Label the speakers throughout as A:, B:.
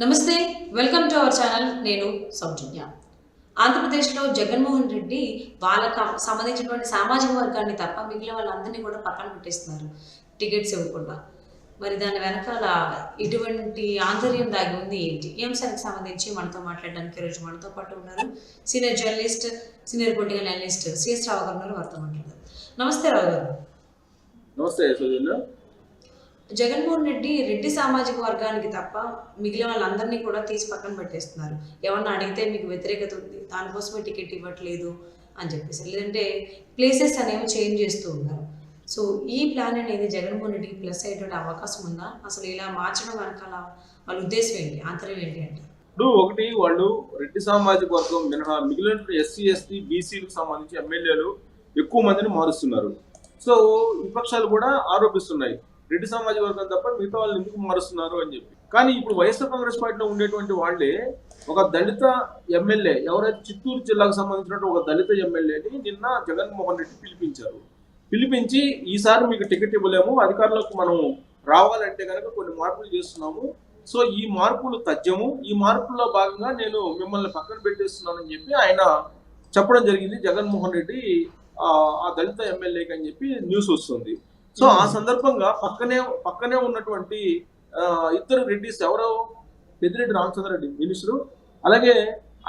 A: నమస్తే welcome to our channel. నేను సౌజన్య. ఆంధ్రప్రదేశ్లో జగన్మోహన్ రెడ్డి వాళ్ళకి సంబంధించినటువంటి సామాజిక వర్గాన్ని తప్ప మిగిలిన వాళ్ళందరినీ కూడా పక్కన పెట్టేస్తున్నారు టికెట్స్ ఇవ్వకుండా. మరి దాని వెనకాల ఇటువంటి ఆంతర్యం దాగి ఉంది ఏంటి? ఈ అంశానికి సంబంధించి మనతో మాట్లాడడానికి ఈరోజు మనతో పాటు ఉన్నారు senior journalist, senior political analyst CS Rao garu ఉన్నారు. వారితో మాట్లాడారు. నమస్తే రావు గారు.
B: నమస్తే సౌజన్య.
A: జగన్మోహన్ రెడ్డి సామాజిక వర్గానికి తప్ప మిగిలిన వాళ్ళందరినీ కూడా తీసి పక్కన పెట్టేస్తున్నారు. ఎవరన్నా అడిగితే మీకు వ్యతిరేకత ఉంది, దానికోసమే టికెట్ ఇవ్వట్లేదు అని చెప్పేసి, లేదంటే ప్లేసెస్ అనేవి చేంజ్ చేస్తూ ఉన్నారు. సో ఈ ప్లాన్ అనేది జగన్మోహన్ రెడ్డికి ప్లస్ అయ్యేటువంటి అవకాశం ఉందా? అసలు ఇలా మార్చడం వెనకాల వాళ్ళ ఉద్దేశం ఏంటి, ఆంతర్యం ఏంటి అంటే?
B: ఇప్పుడు ఒకటి, వాళ్ళు రెడ్డి సామాజిక వర్గం మినహా మిగిలిన ఎస్సీ ఎస్టీ బీసీలకు సంబంధించి ఎమ్మెల్యేలు ఎక్కువ మందిని మారుస్తున్నారు. సో విపక్షాలు కూడా ఆరోపిస్తున్నాయి, రెడ్డి సామాజిక వర్గం తప్ప మిగతా వాళ్ళు ఎందుకు మారుస్తున్నారు అని చెప్పి. కానీ ఇప్పుడు వైఎస్ఆర్ కాంగ్రెస్ పార్టీలో ఉండేటువంటి వాళ్ళే ఒక దళిత ఎమ్మెల్యే, ఎవరైతే చిత్తూరు జిల్లాకు సంబంధించినట్టు ఒక దళిత ఎమ్మెల్యేని నిన్న జగన్మోహన్ రెడ్డి పిలిపించారు. పిలిపించి ఈసారి మీకు టికెట్ ఇవ్వలేము, అధికారులకు మనం రావాలంటే కనుక కొన్ని మార్పులు చేస్తున్నాము, సో ఈ మార్పులు తథ్యము, ఈ మార్పుల్లో భాగంగా నేను మిమ్మల్ని పక్కన పెట్టేస్తున్నానని చెప్పి ఆయన చెప్పడం జరిగింది. జగన్మోహన్ రెడ్డి ఆ దళిత ఎమ్మెల్యేకి అని చెప్పి న్యూస్ వస్తుంది. సో ఆ సందర్భంగా పక్కనే ఉన్నటువంటి ఇద్దరు రెడ్డిస్, ఎవరో పెద్దిరెడ్డి రామచంద్రరెడ్డి మినిస్టరు, అలాగే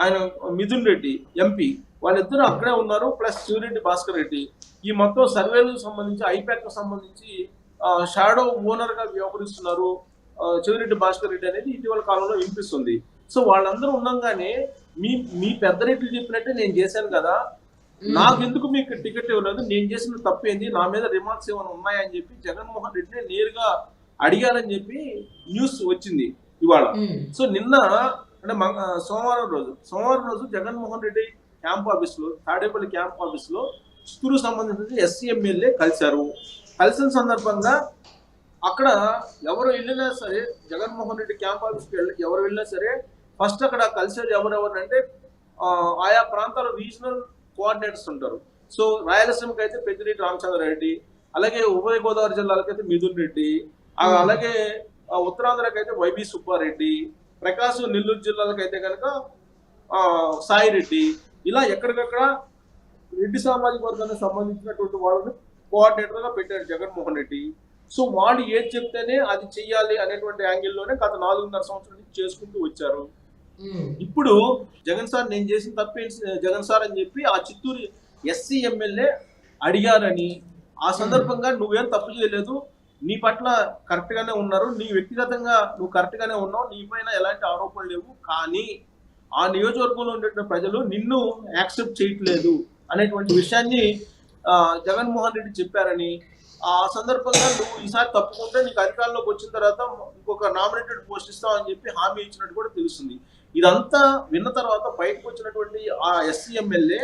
B: ఆయన మిథున్ రెడ్డి ఎంపీ, వాళ్ళిద్దరూ అక్కడే ఉన్నారు. ప్లస్ శివరెడ్డి భాస్కర్ రెడ్డి ఈ మొత్తం సర్వేలకు సంబంధించి ఐపాక్ సంబంధించి షాడో ఓనర్ గా వ్యవహరిస్తున్నారు శివరెడ్డి భాస్కర్ రెడ్డి అనేది ఇటీవల కాలంలో వినిపిస్తుంది. సో వాళ్ళందరూ ఉండగానే మీ పెద్ద రెడ్డి చెప్పినట్టే నేను చేశాను కదా, నాకెందుకు మీకు టికెట్ ఇవ్వలేదు, నేను చేసిన తప్పేంది, నా మీద రిమార్క్స్ ఏమైనా ఉన్నాయని చెప్పి జగన్మోహన్ రెడ్డిని నేరుగా అడిగారని చెప్పి న్యూస్ వచ్చింది ఇవాళ. సో నిన్న అంటే సోమవారం రోజు జగన్మోహన్ రెడ్డి క్యాంప్ ఆఫీస్ లో, తాడేపల్లి క్యాంప్ ఆఫీస్ లో చిత్తూరు సంబంధించిన ఎస్సీ ఎమ్మెల్యే కలిశారు. కలిసిన సందర్భంగా అక్కడ ఎవరు వెళ్ళినా సరే, జగన్మోహన్ రెడ్డి క్యాంప్ ఆఫీస్కి ఎవరు వెళ్ళినా సరే ఫస్ట్ అక్కడ కలిసేది ఎవరెవరంటే ఆయా ప్రాంతాల రీజనల్ కోఆర్డినేటర్స్ ఉంటారు. సో రాయలసీమకి అయితే పెద్దిరెడ్డి రామచంద్రారెడ్డి, అలాగే ఉభయ గోదావరి జిల్లాలకైతే మిథున్ రెడ్డి, అలాగే ఉత్తరాంధ్రకైతే వైబి సుబ్బారెడ్డి, ప్రకాశం నెల్లూరు జిల్లాలకైతే కనుక సాయి రెడ్డి, ఇలా ఎక్కడికక్కడ రెడ్డి సామాజిక వర్గానికి సంబంధించినటువంటి వాళ్ళని కోఆర్డినేటర్ గా పెట్టారు జగన్మోహన్ రెడ్డి. సో వాళ్ళు ఏది చెప్తేనే అది చెయ్యాలి అనేటువంటి యాంగిల్లోనే గత 4.5 సంవత్సరాల నుంచి చేసుకుంటూ వచ్చారు. ఇప్పుడు జగన్ సార్ నేను చేసిన తప్పే జగన్ సార్ అని చెప్పి ఆ చిత్తూరు ఎస్సీ ఎమ్మెల్యే అడిగారని, ఆ సందర్భంగా నువ్వేం తప్పు చేయలేదు, నీ పట్ల కరెక్ట్ గానే ఉన్నారు, నీ వ్యక్తిగతంగా నువ్వు కరెక్ట్ గానే ఉన్నావు, నీ పైన ఎలాంటి ఆరోపణలు లేవు, కానీ ఆ నియోజకవర్గంలో ఉండే ప్రజలు నిన్ను యాక్సెప్ట్ చేయట్లేదు అనేటువంటి విషయాన్ని జగన్మోహన్ రెడ్డి చెప్పారని, ఆ సందర్భంగా నువ్వు ఈసారి తప్పకుండా నీకు అధికారంలోకి వచ్చిన తర్వాత ఇంకొక నామినేటెడ్ పోస్ట్ ఇస్తామని చెప్పి హామీ ఇచ్చినట్టు కూడా తెలుస్తుంది. ఇదంతా విన్న తర్వాత బయటకు వచ్చినటువంటి ఆ ఎస్సీ ఎమ్మెల్యే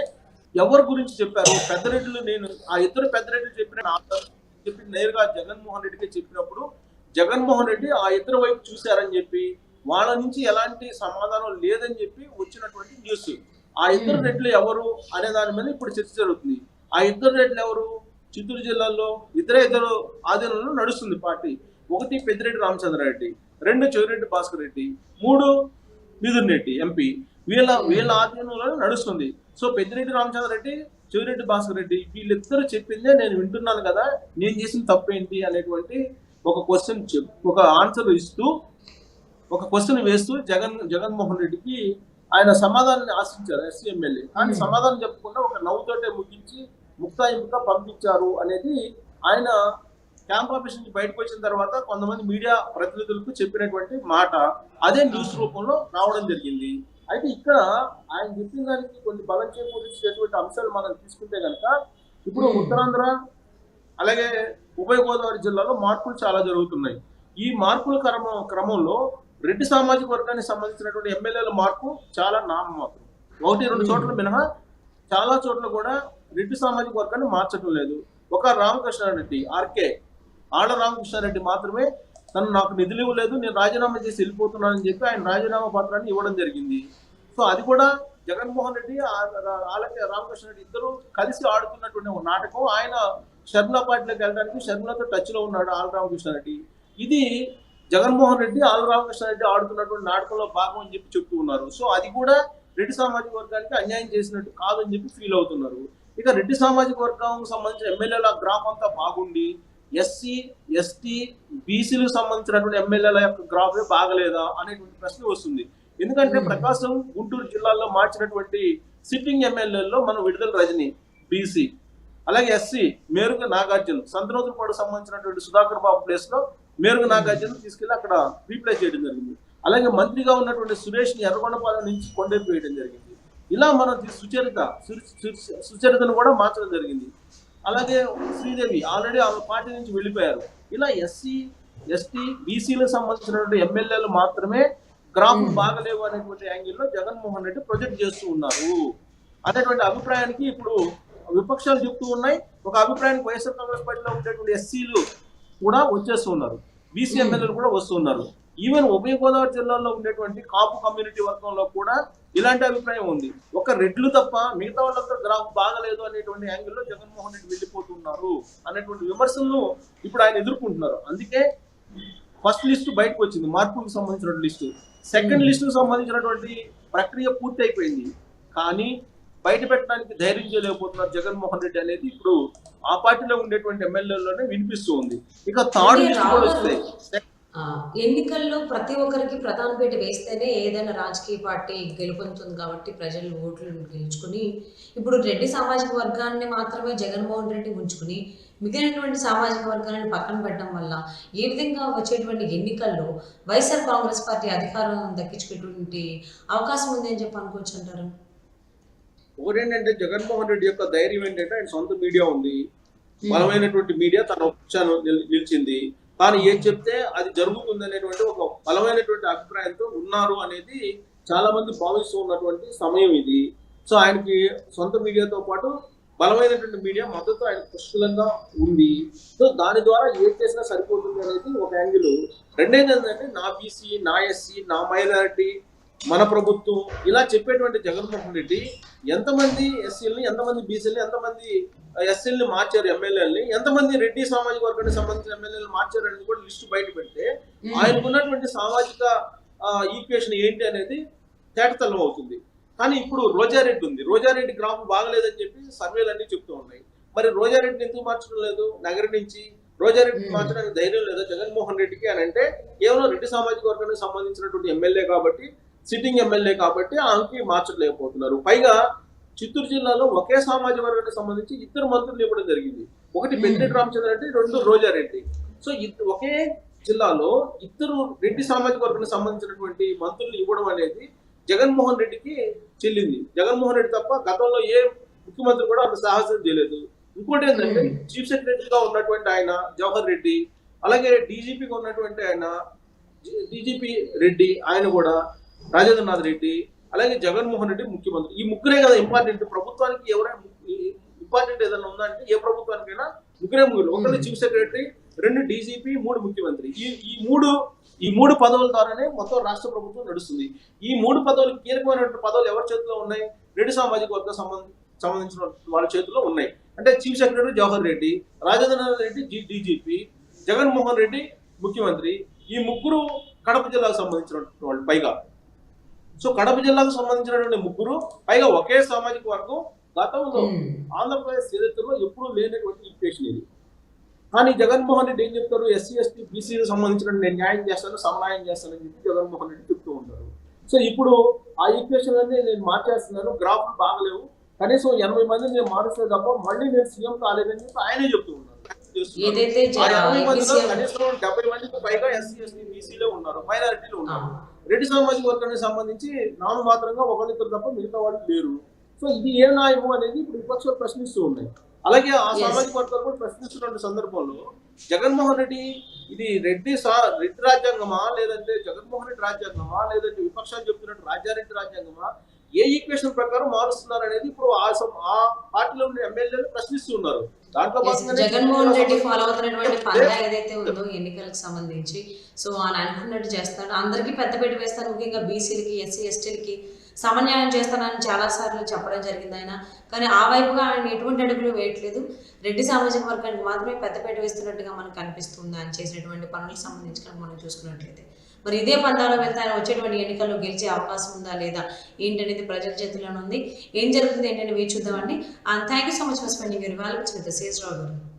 B: ఎవరి గురించి చెప్పారు, పెద్దరెడ్డిలు, నేను ఆ ఇద్దరు పెద్దరెడ్డిలు చెప్పి నేరుగా జగన్మోహన్ రెడ్డికి చెప్పినప్పుడు జగన్మోహన్ రెడ్డి ఆ ఇద్దరు వైపు చూశారని చెప్పి, వాళ్ళ నుంచి ఎలాంటి సమాధానం లేదని చెప్పి వచ్చినటువంటి న్యూస్. ఆ ఇద్దరు రెడ్లు ఎవరు అనే దాని మీద ఇప్పుడు చర్చ జరుగుతుంది. ఆ ఇద్దరు రెడ్లు ఎవరు? చిత్తూరు జిల్లాలో ఇద్దరు ఆధీనంలో నడుస్తుంది పార్టీ. ఒకటి పెద్దిరెడ్డి రామచంద్రారెడ్డి, 2 చెవిరెడ్డి భాస్కర్ రెడ్డి, 3 మిథున్ రెడ్డి ఎంపీ. వీళ్ళ ఆధీనంలో నడుస్తుంది. సో పెద్దిరెడ్డి రామచంద్రారెడ్డి, చెవిరెడ్డి భాస్కర్ రెడ్డి వీళ్ళిద్దరూ చెప్పిందే నేను వింటున్నాను కదా, నేను చేసిన తప్పేంటి అనేటువంటి ఒక ఆన్సర్ ఇస్తూ, ఒక క్వశ్చన్ వేస్తూ జగన్మోహన్ రెడ్డికి ఆయన సమాధానాన్ని ఆశించారు ఎస్సీ ఎమ్మెల్యే. కానీ సమాధానం చెప్పకుండా ఒక నవ్వుతోటే ముగించి ముక్తాయింపుగా పంపించారు అనేది ఆయన క్యాంప్ ఆఫీస్ నుంచి బయటకు వచ్చిన తర్వాత కొంతమంది మీడియా ప్రతినిధులకు చెప్పినటువంటి మాట. అదే న్యూస్ రూపంలో రావడం జరిగింది. అయితే ఇక్కడ ఆయన చెప్పిన దానికి కొన్ని బలం చేకూర్చేటువంటి అంశాలు మనం తీసుకుంటే కనుక, ఇప్పుడు ఉత్తరాంధ్ర అలాగే ఉభయ గోదావరి జిల్లాలో మార్పులు చాలా జరుగుతున్నాయి. ఈ మార్పుల క్రమంలో రెడ్డి సామాజిక వర్గానికి సంబంధించినటువంటి ఎమ్మెల్యేల మార్పు చాలా నామమాత్రం. 1-2 చోట్ల మినహా చాలా చోట్ల కూడా రెడ్డి సామాజిక వర్గాన్ని మార్చడం లేదు. ఒక రామకృష్ణారెడ్డి, ఆళ్ళ రామకృష్ణారెడ్డి మాత్రమే నాకు నిధులు ఇవ్వలేదు, నేను రాజీనామా చేసి వెళ్ళిపోతున్నానని చెప్పి ఆయన రాజీనామా పత్రాన్ని ఇవ్వడం జరిగింది. సో అది కూడా జగన్మోహన్ రెడ్డి అలాగే రామకృష్ణారెడ్డి ఇద్దరు కలిసి ఆడుతున్నటువంటి ఒక నాటకం. ఆయన షర్మిల పార్టీలోకి వెళ్ళడానికి షర్మిలతో టచ్ లో ఉన్నాడు ఆళ్ళ రామకృష్ణారెడ్డి. ఇది జగన్మోహన్ రెడ్డి రామకృష్ణారెడ్డి ఆడుతున్నటువంటి నాటకంలో భాగం అని చెప్పి చెప్తూ ఉన్నారు. సో అది కూడా రెడ్డి సామాజిక వర్గానికి అన్యాయం చేసినట్టు కాదని చెప్పి ఫీల్ అవుతున్నారు. ఇక రెడ్డి సామాజిక వర్గానికి సంబంధించిన ఎమ్మెల్యేల గ్రాఫ్ అంతా బాగుండి ఎస్సీ ఎస్టీ బీసీలకు సంబంధించినటువంటి ఎమ్మెల్యేల యొక్క గ్రాఫే బాగలేదా అనేటువంటి ప్రశ్న వస్తుంది. ఎందుకంటే ప్రకాశం గుంటూరు జిల్లాల్లో మార్చినటువంటి సిట్టింగ్ ఎమ్మెల్యేల్లో మనం విడుదల రజని బీసీ, అలాగే ఎస్సీ మేరుగ నాగార్జున, సంతనోతులపాడుకు సంబంధించినటువంటి సుధాకర్ బాబు ప్లేస్ లో మేరుగ నాగార్జున తీసుకెళ్లి అక్కడ రీప్లేస్ చేయడం జరిగింది. అలాగే మంత్రిగా ఉన్నటువంటి సురేష్ ని ఎర్రగొండపాలెం నుంచి కొండేపు వేయడం జరిగింది. ఇలా మనం సుచరితను కూడా మార్చడం జరిగింది. అలాగే శ్రీదేవి ఆల్రెడీ ఆమె పార్టీ నుంచి వెళ్ళిపోయారు. ఇలా ఎస్సీ ఎస్టీ బీసీలకు సంబంధించినటువంటి ఎమ్మెల్యేలు మాత్రమే గ్రాఫ్ బాగలేవు అనేటువంటి యాంగిల్లో జగన్మోహన్ రెడ్డి ప్రొజెక్ట్ చేస్తూ ఉన్నారు అనేటువంటి అభిప్రాయానికి ఇప్పుడు విపక్షాలు చెప్తూ ఉన్నాయి. ఒక అభిప్రాయానికి వైఎస్ఆర్ కాంగ్రెస్ పార్టీలో ఉండేటువంటి ఎస్సీలు కూడా వచ్చేస్తూ ఉన్నారు, బీసీ ఎమ్మెల్యేలు కూడా వస్తున్నారు. ఈవెన్ ఉభయ గోదావరి జిల్లాలో ఉండేటువంటి కాపు కమ్యూనిటీ వర్గంలో కూడా ఇలాంటి అభిప్రాయం ఉంది. ఒక రెడ్లు తప్ప మిగతా వాళ్ళంతా గ్రాఫ్ బాగలేదు అనేటువంటి యాంగిల్లో జగన్మోహన్ రెడ్డి వెళ్ళిపోతున్నారు అనేటువంటి విమర్శలను ఇప్పుడు ఆయన ఎదుర్కొంటున్నారు. అందుకే ఫస్ట్ లిస్టు బయటకు వచ్చింది, మార్పులకు సంబంధించిన లిస్టు. సెకండ్ లిస్టుకు సంబంధించినటువంటి ప్రక్రియ పూర్తి అయిపోయింది, కానీ బయట పెట్టడానికి ధైర్యం చేయలేకపోతున్నారు జగన్మోహన్ రెడ్డి అనేది ఇప్పుడు ఆ పార్టీలో ఉండేటువంటి ఎమ్మెల్యేలోనే వినిపిస్తూ ఉంది. ఇక థర్డ్ లిస్ట్ కూడా వస్తాయి.
A: ఎన్నికల్లో ప్రతి ఒక్కరికి ప్రధాన పీట వేస్తేనే ఏదైనా రాజకీయ పార్టీ గెలుపొందుతుంది కాబట్టి ప్రజలు ఓట్లను గెలుచుకుని ఇప్పుడు రెడ్డి సామాజిక వర్గాన్ని మాత్రమే జగన్మోహన్ రెడ్డి ఉంచుకుని మిగిలినటువంటి సామాజిక వర్గాలను పక్కన పెట్టడం వల్ల ఏ విధంగా వచ్చేటువంటి ఎన్నికల్లో వైఎస్ఆర్ కాంగ్రెస్ పార్టీ అధికారం దక్కించుకునేటువంటి అవకాశం ఉంది అని చెప్పి అనుకోవచ్చు అంటారు.
B: ఒకటేంటంటే జగన్మోహన్ రెడ్డి యొక్క ధైర్యం ఏంటంటే ఆయన సొంత మీడియా ఉంది, బలమైనటువంటి మీడియా తన పక్షాన నిలిచింది, తాను ఏం చెప్తే అది జరుగుతుంది అనేటువంటి ఒక బలమైనటువంటి అభిప్రాయంతో ఉన్నారు అనేది చాలా మంది భావిస్తూ ఉన్నటువంటి సమయం ఇది. సో ఆయనకి సొంత మీడియాతో పాటు బలమైనటువంటి మీడియా మద్దతు ఆయన పుష్కలంగా ఉంది. సో దాని ద్వారా ఏం చేసినా సరిపోతుంది అనేది ఒక యాంగిల్. రెండేది ఏంటంటే నా బీసీ, నా ఎస్సీ, నా మైనారిటీ, మన ప్రభుత్వం ఇలా చెప్పేటువంటి జగన్మోహన్ రెడ్డి ఎంతమంది ఎస్సీలని, ఎంతమంది బీసీలని, ఎంతమంది ఎస్సీలని మార్చారు ఎమ్మెల్యేలని, ఎంతమంది రెడ్డి సామాజిక వర్గానికి సంబంధించిన ఎమ్మెల్యేలు మార్చారు అనేది కూడా లిస్టు బయట పెడితే ఆయనకున్నటువంటి సామాజిక ఈక్వేషన్ ఏంటి అనేది తేటతలం అవుతుంది. కానీ ఇప్పుడు రోజారెడ్డి ఉంది, రోజారెడ్డి గ్రాఫ్ బాగలేదని చెప్పి సర్వేలు అన్ని చెప్తూ ఉన్నాయి. మరి రోజారెడ్డిని ఎందుకు మార్చడం లేదు? నగరం నుంచి రోజారెడ్డిని మార్చడానికి ధైర్యం లేదా జగన్మోహన్ రెడ్డికి అని అంటే కేవలం రెడ్డి సామాజిక వర్గానికి సంబంధించినటువంటి ఎమ్మెల్యే కాబట్టి, సిట్టింగ్ ఎమ్మెల్యే కాబట్టి ఆమెకి మార్చలేకపోతున్నారు. పైగా చిత్తూరు జిల్లాలో ఒకే సామాజిక వర్గానికి సంబంధించి ఇద్దరు మంత్రులు ఇవ్వడం జరిగింది. ఒకటి పెద్దిరెడ్డి రామచంద్ర రెడ్డి, రెండు రోజారెడ్డి. సో ఒకే జిల్లాలో ఇద్దరు రెడ్డి సామాజిక వర్గానికి సంబంధించినటువంటి మంత్రులు ఇవ్వడం అనేది జగన్మోహన్ రెడ్డికి చెల్లింది. జగన్మోహన్ రెడ్డి తప్ప గతంలో ఏ ముఖ్యమంత్రి కూడా అంత సాహసం చేయలేదు. ఇంకోటి ఏంటంటే చీఫ్ సెక్రటరీగా ఉన్నటువంటి ఆయన జవహర్ రెడ్డి, అలాగే డీజీపీగా ఉన్నటువంటి ఆయన డీజీపీ రెడ్డి, ఆయన కూడా రాజేంద్రనాథ్ రెడ్డి, అలాగే జగన్మోహన్ రెడ్డి ముఖ్యమంత్రి. ఈ ముగ్గురే కదా ఇంపార్టెంట్. ప్రభుత్వానికి ఎవరైనా ఇంపార్టెంట్ ఏదైనా ఉందంటే ఏ ప్రభుత్వానికైనా ముగ్గురు. ఒకటి చీఫ్ సెక్రటరీ, రెండు డీజీపీ, మూడు ముఖ్యమంత్రి. ఈ మూడు పదవుల ద్వారానే మొత్తం రాష్ట్ర ప్రభుత్వం నడుస్తుంది. ఈ మూడు పదవులు, కీలకమైనటువంటి పదవులు ఎవరి చేతిలో ఉన్నాయి? రెడ్డి సామాజిక వర్గం సంబంధించిన వాళ్ళ చేతిలో ఉన్నాయి. అంటే chief secretary Jawahar Reddy, Rajendranath Reddy DGP, Jaganmohan Reddy ముఖ్యమంత్రి. ఈ ముగ్గురు కడప జిల్లాకు సంబంధించినటువంటి వాళ్ళు. పైగా సో కడప జిల్లాకు సంబంధించినటువంటి ముగ్గురు, పైగా ఒకే సామాజిక వర్గం. గతంలో ఆంధ్రప్రదేశ్ చరిత్రలో ఎప్పుడూ లేనటువంటి ఈక్వేషన్ ఇది. కానీ జగన్మోహన్ రెడ్డి ఏం చెప్తారు? ఎస్సీ ఎస్టీ బీసీకి సంబంధించిన నేను న్యాయం చేస్తాను, సమన్వయం చేస్తానని చెప్పి జగన్మోహన్ రెడ్డి చెప్తూ ఉంటారు. సో ఇప్పుడు ఆ ఈక్వేషన్ అన్ని నేను మార్చేస్తున్నాను, గ్రాఫ్లు బాగలేవు, కనీసం 80 మందిని నేను మారుస్తే తప్ప మళ్ళీ నేను సీఎం కాలేదని చెప్పి ఆయనే చెప్తూ ఉన్నారు. 80 మందిలో కనీసం 70 మందికి పైగా ఎస్సీ ఎస్టీ బీసీలో ఉన్నారు, మైనారిటీలో ఉన్నారు. రెడ్డి సామాజిక వర్గానికి సంబంధించి నాను మాత్రంగా ఒకరిద్దరు తప్ప మిగతా వాళ్ళు లేరు. సో ఇది ఏ న్యాయము అనేది ఇప్పుడు విపక్షాలు ప్రశ్నిస్తూ ఉన్నాయి. అలాగే ఆ సామాజిక వర్గాలు కూడా ప్రశ్నిస్తున్న సందర్భంలో జగన్మోహన్ రెడ్డి ఇది రెడ్డి రాజ్యాంగమా, లేదంటే జగన్మోహన్ రెడ్డి రాజ్యాంగమా, లేదంటే విపక్షాలు చెప్తున్నట్టు రాజారెడ్డి రాజ్యాంగమా, ఏ ఈక్వేషన్ ప్రకారం మారుస్తున్నారు అనేది ఇప్పుడు ఆ పార్టీలో ఉన్న ఎమ్మెల్యేలు ప్రశ్నిస్తున్నారు. దాంట్లో భాగంగానే
A: జగన్మోహన్ రెడ్డి ఫాలో అవుతున్నటువంటి పందా ఏదైతే ఉందో ఎన్నికలకు సంబంధించి, సో ఆయన అనుకున్నట్టు చేస్తాడు, అందరికీ పెద్దపీట వేస్తాను, ముఖ్యంగా బీసీలకి, ఎస్సీ ఎస్టీలకి సమన్యాయం చేస్తానని చాలా సార్లు చెప్పడం జరిగింది ఆయన. కానీ ఆ వైపుగా ఆయన ఎటువంటి అడుగులు వేయట్లేదు. రెడ్డి సామాజిక వర్గానికి మాత్రమే పెద్దపీట వేస్తున్నట్టుగా మనకు కనిపిస్తుంది ఆయన చేసినటువంటి పనులకు సంబంధించి కనుక మనం చూసుకున్నట్లయితే. మరి ఇదే పందాలో వెళ్తే ఆయన వచ్చేటువంటి ఎన్నికల్లో గెలిచే అవకాశం ఉందా లేదా ఏంటనేది ప్రజల చేతిలోనే ఉంది. ఏం జరుగుతుంది ఏంటని వేచి చూద్దామండి. And thank you so much for spending your valuable time with us. రావు గారు.